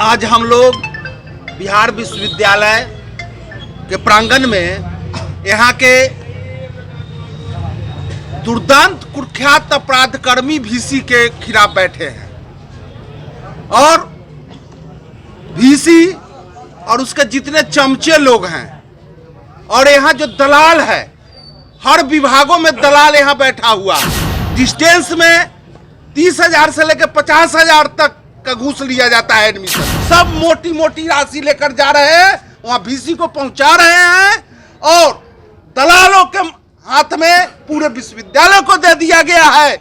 आज हम लोग बिहार विश्वविद्यालय के प्रांगण में यहाँ के दुर्दांत कुख्यात अपराधकर्मी वीसी के खिलाफ बैठे हैं और वीसी और उसके जितने चमचे लोग हैं और यहाँ जो दलाल है, हर विभागों में दलाल यहाँ बैठा हुआ है। डिस्टेंस में 30,000 से लेकर 50,000 तक का घूस लिया जाता है एडमिशन। सब मोटी मोटी राशि लेकर जा रहे हैं, वहाँ वीसी को पहुंचा रहे हैं और दलालों के हाथ में पूरे विश्वविद्यालय को दे दिया गया है।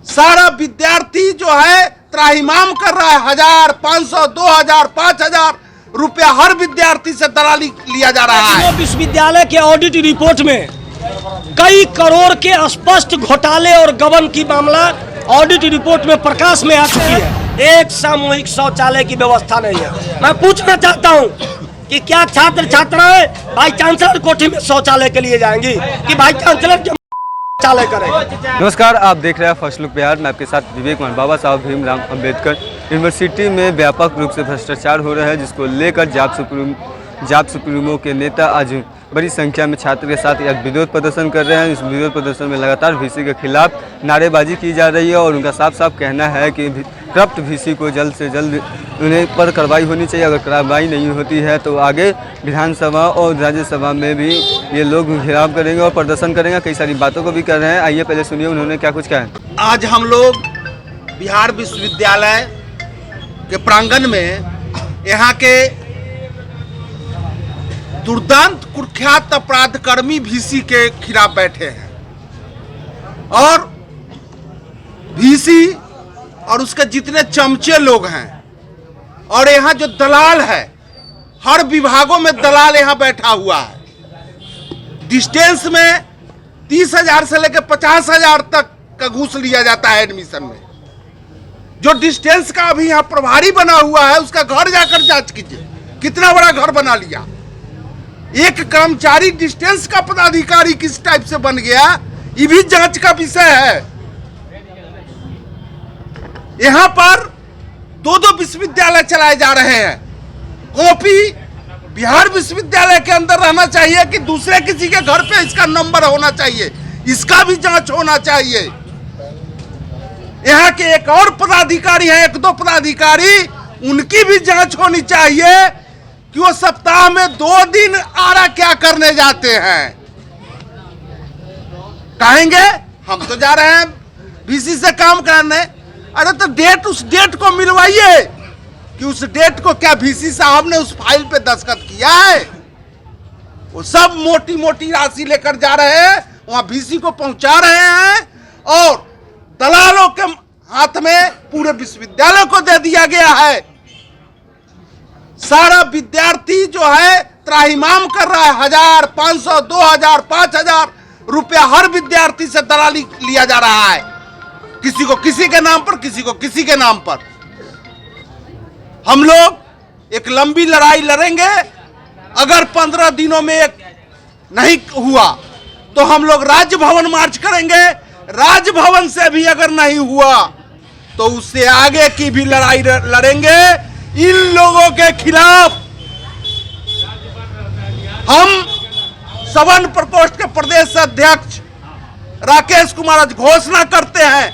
सारा विद्यार्थी जो है त्राहिमाम कर रहा है। 1,000, 500, 2,000, 5,000 रुपया हर विद्यार्थी से दलाली लिया जा रहा है। विश्वविद्यालय के ऑडिट रिपोर्ट में कई करोड़ के स्पष्ट घोटाले और गबन की मामला ऑडिट रिपोर्ट में प्रकाश में आ चुकी है। एक सामूहिक शौचालय की व्यवस्था नहीं है। मैं पूछना चाहता हूं कि क्या छात्र छात्राएं भाई चांसलर कोठी में शौचालय के लिए जाएंगी कि भाई चांसलर के शौचालय करें। नमस्कार, आप देख रहे हैं फर्स्ट लुक बिहार। मैं आपके साथ विवेक मान। बाबा साहब भीमराव अंबेडकर यूनिवर्सिटी में व्यापक रूप से भ्रष्टाचार हो रहा है, जिसको लेकर जाप सुप्रीमो के नेता आज बड़ी संख्या में छात्र के साथ एक विरोध प्रदर्शन कर रहे हैं। इस विरोध प्रदर्शन में लगातार वीसी के खिलाफ नारेबाजी की जा रही है और उनका साफ साफ कहना है कि करप्ट वीसी को जल्द से जल्द उन्हें पर कार्रवाई होनी चाहिए। अगर कार्रवाई नहीं होती है तो आगे विधानसभा और राज्यसभा में भी ये लोग घेराव करेंगे और प्रदर्शन करेंगे। कई सारी बातों को भी कर रहे हैं। आइए पहले सुनिए उन्होंने क्या कुछ कहा। आज हम लोग बिहार विश्वविद्यालय के प्रांगण में यहाँ के दुर्दांत कुख्यात अपराधकर्मी वीसी के खिलाफ बैठे हैं और वीसी और उसके जितने चमचे लोग हैं और यहाँ जो दलाल है, हर विभागों में दलाल यहाँ बैठा हुआ है। डिस्टेंस में 30,000 से लेकर 50,000 तक का घूस लिया जाता है एडमिशन में। जो डिस्टेंस का अभी यहाँ प्रभारी बना हुआ है, उसका घर जाकर जांच कीजिए, कितना बड़ा घर बना लिया। एक कर्मचारी डिस्टेंस का पदाधिकारी किस टाइप से बन गया, ये भी जांच का विषय है। यहां पर दो विश्वविद्यालय चलाए जा रहे हैं। कॉपी बिहार विश्वविद्यालय के अंदर रहना चाहिए कि दूसरे किसी के घर पे इसका नंबर होना चाहिए, इसका भी जांच होना चाहिए। यहाँ के एक और पदाधिकारी हैं, 1-2 पदाधिकारी, उनकी भी जांच होनी चाहिए कि वो सप्ताह में 2 दिन आरा क्या करने जाते हैं। कहेंगे हम तो जा रहे हैं वीसी से काम कराने। अरे तो डेट, उस डेट को मिलवाइए कि उस डेट को क्या वीसी साहब ने उस फाइल पे दस्तखत किया है। वो सब मोटी मोटी राशि लेकर जा रहे हैं, वहां वीसी को पहुंचा रहे हैं और दलालों के हाथ में पूरे विश्वविद्यालय को दे दिया गया है। सारा विद्यार्थी जो है त्राहिमाम कर रहा है। 1,000, 500, 2,000, 5,000 रुपया हर विद्यार्थी से दलाली लिया जा रहा है। किसी को किसी के नाम पर, किसी को किसी के नाम पर। हम लोग एक लंबी लड़ाई लड़ेंगे। अगर 15 दिनों में एक नहीं हुआ तो हम लोग राजभवन मार्च करेंगे। राजभवन से भी अगर नहीं हुआ तो उससे आगे की भी लड़ाई लड़ेंगे। इन लोगों के खिलाफ हम सवन प्रकोष्ठ के प्रदेश अध्यक्ष राकेश कुमार आज घोषणा करते हैं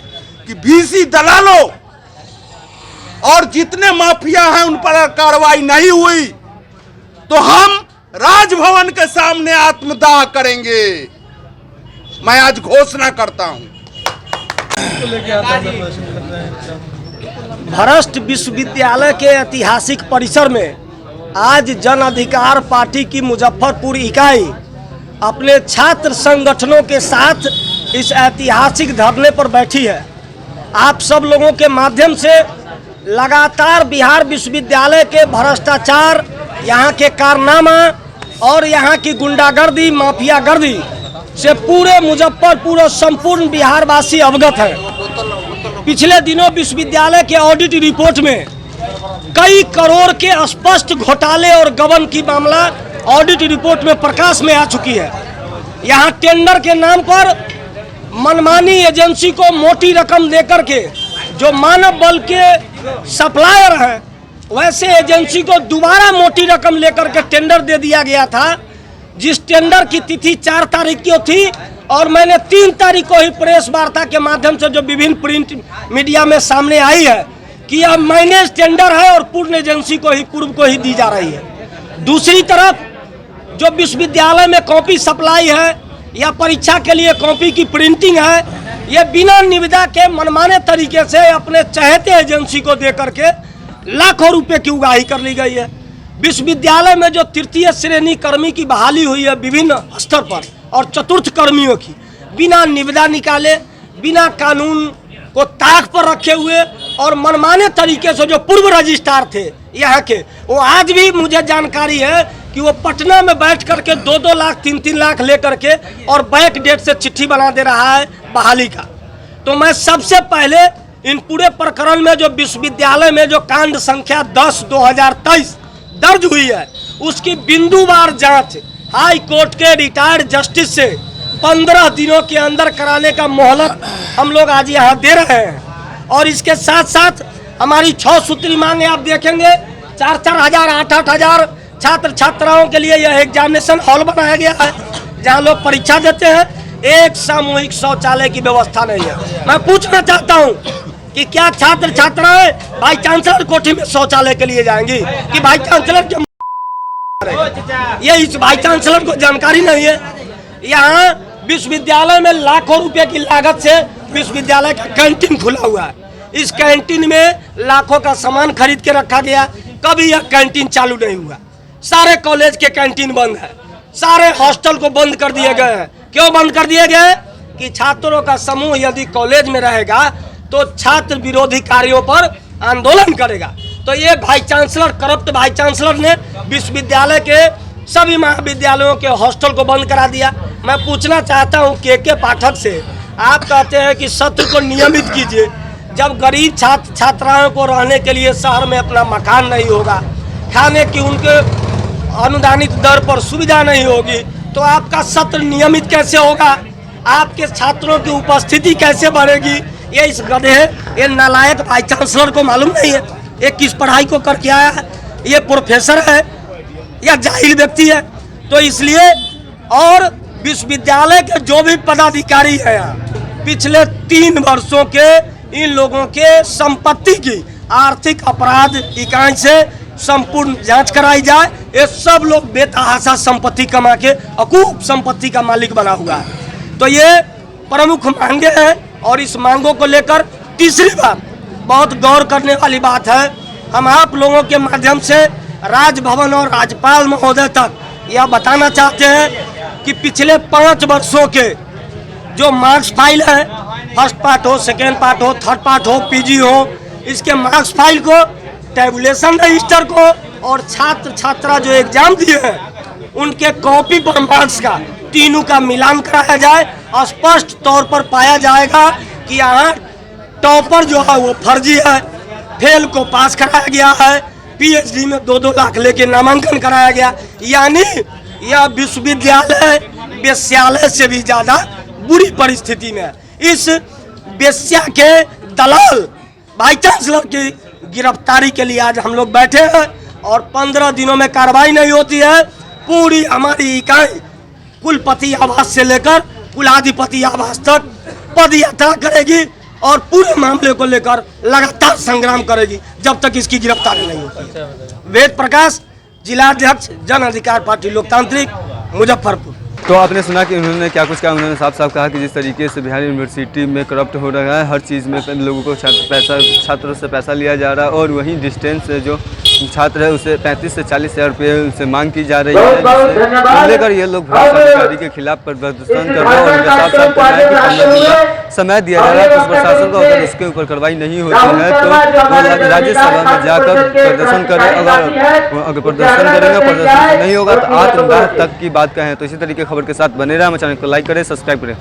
कि वीसी दलालों और जितने माफिया हैं उन पर कार्रवाई नहीं हुई तो हम राजभवन के सामने आत्मदाह करेंगे। मैं आज घोषणा करता हूं। भ्रष्ट विश्वविद्यालय के ऐतिहासिक परिसर में आज जन अधिकार पार्टी की मुजफ्फरपुर इकाई अपने छात्र संगठनों के साथ इस ऐतिहासिक धरने पर बैठी है। आप सब लोगों के माध्यम से लगातार बिहार विश्वविद्यालय के भ्रष्टाचार, यहाँ के कारनामा और यहाँ की गुंडागर्दी, माफियागर्दी से पूरे मुजफ्फरपुर और संपूर्ण बिहारवासी अवगत है। पिछले दिनों विश्वविद्यालय के ऑडिट रिपोर्ट में कई करोड़ के स्पष्ट घोटाले और गबन की मामला ऑडिट रिपोर्ट में प्रकाश में आ चुकी है। यहाँ टेंडर के नाम पर मनमानी एजेंसी को मोटी रकम देकर के जो मानव बल के सप्लायर है, वैसे एजेंसी को दोबारा मोटी रकम लेकर के टेंडर दे दिया गया था, जिस टेंडर की तिथि 4 तारीख की थी और मैंने 3 तारीख को ही प्रेस वार्ता के माध्यम से जो विभिन्न प्रिंट मीडिया में सामने आई है कि यह माइनस टेंडर है और पूर्ण एजेंसी को ही पूर्व को ही दी जा रही है। दूसरी तरफ जो विश्वविद्यालय में कॉपी सप्लाई है या परीक्षा के लिए कॉपी की प्रिंटिंग है, ये बिना निविदा के मनमाने तरीके से अपने चहेते एजेंसी को दे करके लाखों रुपए की उगाही कर ली गई है। विश्वविद्यालय में जो तृतीय श्रेणी कर्मी की बहाली हुई है विभिन्न स्तर पर और चतुर्थ कर्मियों की बिना निविदा निकाले, बिना कानून को ताक पर रखे हुए और मनमाने तरीके से जो पूर्व रजिस्ट्रार थे यहाँ के, वो आज भी मुझे जानकारी है कि वो पटना में बैठ करके 2-2 लाख 3-3 लाख लेकर के और बैक डेट से चिट्ठी बना दे रहा है बहाली का। तो मैं सबसे पहले इन पूरे प्रकरण में जो विश्वविद्यालय में जो कांड संख्या 10/2023 दर्ज हुई है उसकी बिंदुवार जांच हाई कोर्ट के रिटायर्ड जस्टिस से 15 दिनों के अंदर कराने का मोहलत हम लोग आज यहाँ दे रहे हैं। और इसके साथ साथ हमारी 6 सूत्री मांगे आप देखेंगे, 4-4 हजार 8-8 हजार छात्र छात्राओं के लिए यह एग्जामिनेशन हॉल बनाया गया है जहाँ लोग परीक्षा देते हैं। एक सामूहिक शौचालय की व्यवस्था नहीं है। मैं पूछना चाहता हूँ कि क्या छात्र छात्राएं भाई चांसलर कोठी में शौचालय के लिए जाएंगी कि भाई चांसलर के ये इस भाई चांसलर को जानकारी नहीं है। यहाँ विश्वविद्यालय में लाखों रुपए की लागत से विश्वविद्यालय का कैंटीन खुला हुआ है। इस कैंटीन में लाखों का सामान खरीद के रखा गया, कभी यह कैंटीन चालू नहीं हुआ। सारे कॉलेज के कैंटीन बंद है, सारे हॉस्टल को बंद कर दिए गए हैं। क्यों बंद कर दिए गए? कि छात्रों का समूह यदि कॉलेज में रहेगा तो छात्र विरोधी कार्यों पर आंदोलन करेगा। तो ये vice chancellor, corrupt vice chancellor ने विश्वविद्यालय के सभी महाविद्यालयों के हॉस्टल को बंद करा दिया। मैं पूछना चाहता हूँ के पाठक से, आप कहते हैं कि सत्र को नियमित कीजिए, जब गरीब छात्र छात्राओं को रहने के लिए शहर में अपना मकान नहीं होगा, खाने की उनके अनुदानित दर पर सुविधा नहीं होगी, तो आपका सत्र नियमित कैसे होगा? आपके छात्रों की उपस्थिति कैसे बढ़ेगी? ये इस गधे, ये नालायक वाइस चांसलर को मालूम नहीं है ये किस पढ़ाई को करके आया है, ये प्रोफेसर है या जाहिल व्यक्ति है। तो इसलिए और विश्वविद्यालय के जो भी पदाधिकारी हैं पिछले 3 वर्षों के इन लोगों के संपत्ति की आर्थिक अपराध इकाई से संपूर्ण जांच कराई जाए। ये सब लोग बेतहाशा संपत्ति कमा के अकूप संपत्ति का मालिक बना हुआ है। तो ये प्रमुख मांगे हैं और इस मांगों को लेकर तीसरी बात बहुत गौर करने वाली बात है, हम आप लोगों के माध्यम से राजभवन और राज्यपाल महोदय तक यह बताना चाहते हैं कि पिछले 5 वर्षों के जो मार्क्स फाइल है, फर्स्ट पार्ट हो, सेकेंड पार्ट हो, थर्ड पार्ट हो, पीजी हो, इसके मार्क्स फाइल को, टेबुलेशन रजिस्टर को और छात्र छात्रा जो एग्जाम दिए हैं उनके कॉपी पर मार्क्स का तीनों का मिलान कराया जाए। स्पष्ट तौर पर पाया जाएगा कि यहाँ टॉपर जो है वो फर्जी है, फेल को पास कराया गया है, पीएचडी में 2-2 लाख लेके नामांकन कराया गया। यानी यह विश्वविद्यालय वेश्यालय से भी ज्यादा बुरी परिस्थिति में है। इस वेश्या के दलाल वाइस चांसलर की गिरफ्तारी के लिए आज हम लोग बैठे हैं और 15 दिनों में कार्रवाई नहीं होती है। पूरी हमारी इकाई कुलपति आवास से लेकर कुलाधिपति आवास तक पद यात्रा करेगी और पूरे मामले को लेकर लगातार संग्राम करेगी जब तक इसकी गिरफ्तारी नहीं होती। वेद प्रकाश, जिलाध्यक्ष जन अधिकार पार्टी लोकतांत्रिक, मुजफ्फरपुर। तो आपने सुना कि उन्होंने क्या कुछ कहा। उन्होंने साफ साफ कहा कि जिस तरीके से बिहार यूनिवर्सिटी में करप्ट हो रहा है, हर चीज़ में लोगों को छात्रों से पैसा लिया जा रहा है और वहीं डिस्टेंस से जो छात्र है उसे 35 से 40 हज़ार रुपये से मांग की जा रही है। लेकर ये लोग भ्रष्ट अधिकारी के खिलाफ प्रदर्शन कर रहे हैं और उनका साफ साफ कहना है कि 15 दिन का समय दिया जा रहा है। कुछ प्रशासन को अगर इसके ऊपर कार्रवाई नहीं होती है तो वो राज्यसभा में जाकर प्रदर्शन करें। अगर प्रदर्शन करेंगे, प्रदर्शन नहीं होगा तो आत्मदाह तक की बात कहें। तो इसी तरीके खबर के साथ बने रहे, हमारे चैनल को लाइक करें, सब्सक्राइब करें।